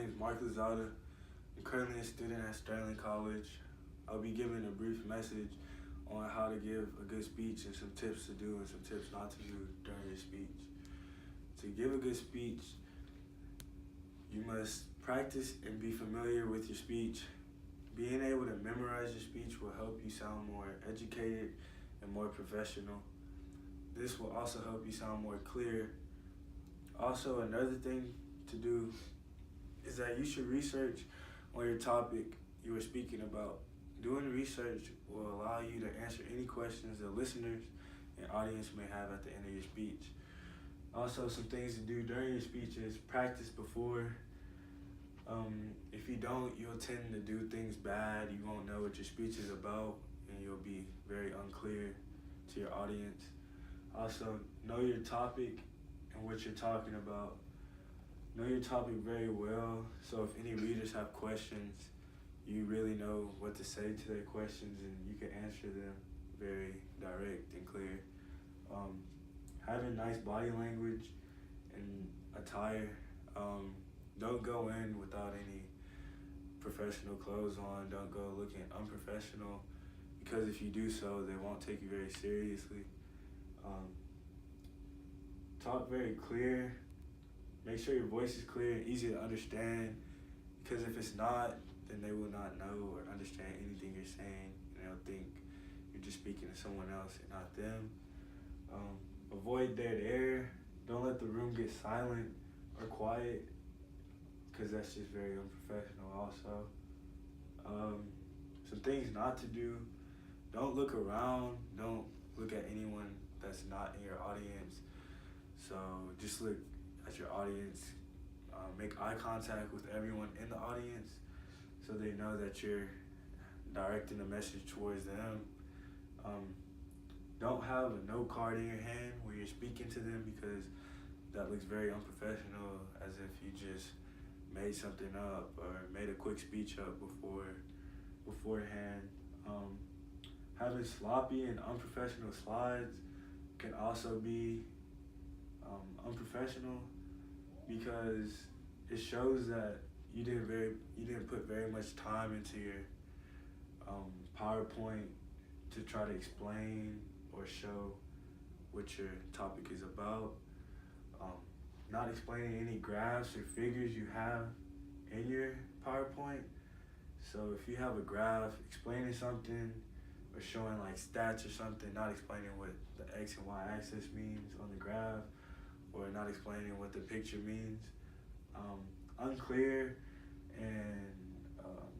name is Mark Lozada. I'm currently a student at Sterling College. I'll be giving a brief message on how to give a good speech and some tips to do and some tips not to do during your speech. To give a good speech, you must practice and be familiar with your speech. Being able to memorize your speech will help you sound more educated and more professional. This will also help you sound more clear. Also, another thing to do is that you should research on your topic you are speaking about. Doing research will allow you to answer any questions the listeners and audience may have at the end of your speech. Also, some things to do during your speech is practice before. If you don't, you'll tend to do things bad. You won't know what your speech is about, and you'll be very unclear to your audience. Also, know your topic and what you're talking about. Know your topic very well, so if any readers have questions, you really know what to say to their questions and you can answer them very direct and clear. Having nice body language and attire. Don't go in without any professional clothes on. Don't go looking unprofessional, because if you do so, they won't take you very seriously. Talk very clear. Make sure your voice is clear and easy to understand, because if it's not, then they will not know or understand anything you're saying, and they'll think you're just speaking to someone else and not them. Avoid dead air. Don't let the room get silent or quiet, because that's just very unprofessional also. Some things not to do. Don't look around. Don't look at anyone that's not in your audience. So just look at your audience. Make eye contact with everyone in the audience so they know that you're directing a message towards them. Don't have a note card in your hand when you're speaking to them, because that looks very unprofessional, as if you just made something up or made a quick speech up beforehand. Having sloppy and unprofessional slides can also be unprofessional, because it shows that you didn't put very much time into your PowerPoint to try to explain or show what your topic is about. Not explaining any graphs or figures you have in your PowerPoint. So if you have a graph explaining something or showing like stats or something, not explaining what the X and Y axis means on the graph, or not explaining what the picture means. Unclear and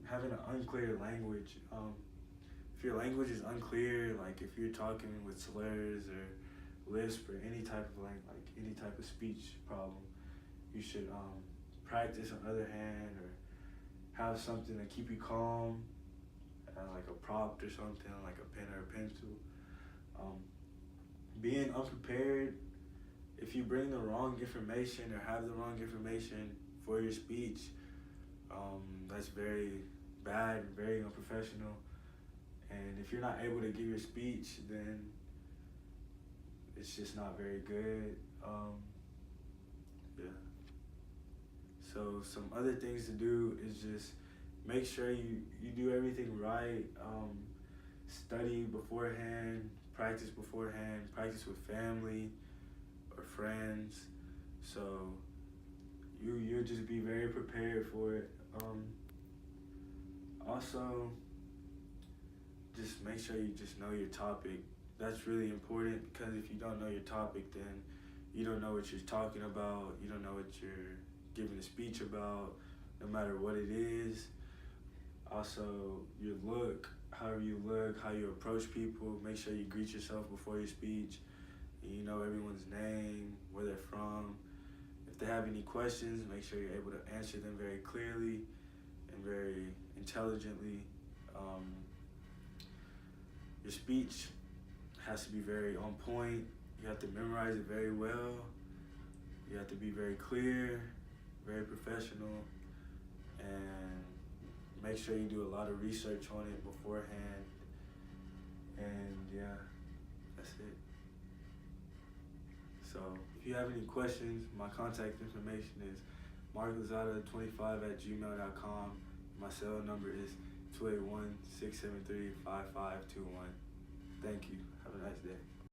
having an unclear language. If your language is unclear, like if you're talking with slurs or lisp or any type of any type of speech problem, you should practice on the other hand, or have something to keep you calm, like a prompt or something, like a pen or a pencil. Being unprepared. If you bring the wrong information or have the wrong information for your speech, that's very bad, very unprofessional. And if you're not able to give your speech, then it's just not very good. Yeah. So some other things to do is just make sure you do everything right. Study beforehand, practice with family or friends, so you'll just be very prepared for it. Also, just make sure you just know your topic. That's really important, because if you don't know your topic, then you don't know what you're talking about. You don't know what you're giving a speech about, no matter what it is. Also, your look, however you look, how you approach people. Make sure you greet yourself before your speech. You know everyone's name, where they're from. If they have any questions, make sure you're able to answer them very clearly and very intelligently. Your speech has to be very on point. You have to memorize it very well. You have to be very clear, very professional, and make sure you do a lot of research on it beforehand. And yeah, that's it. So if you have any questions, my contact information is marklozada25@gmail.com. My cell number is 281-673-5521. Thank you. Have a nice day.